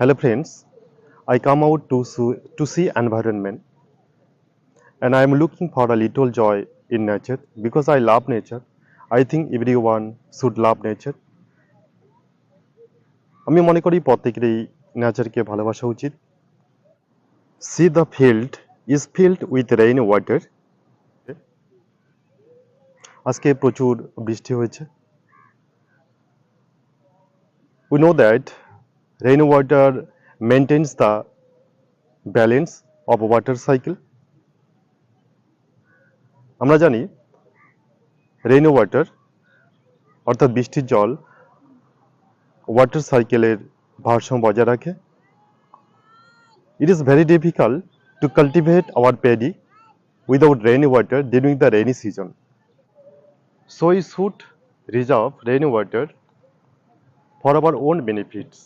Hello friends, I come out to see environment and I am looking for a little joy in nature because I love nature. I think everyone should love nature. আমি মনে করি প্রত্যেকেরই নেচারকে ভালোবাসা উচিত। See the field is filled with rain water. আজকে প্রচুর বৃষ্টি হয়েছে। We know that rainwater maintains the balance of water cycle. আমরা জানি রেইন ওয়াটার অর্থাৎ বৃষ্টির জল ওয়াটার সাইকেলের ভারসাম্য বজায় রাখে। It is very difficult to cultivate our paddy without rainwater during the rainy season. So we should reserve rainwater for our own benefits.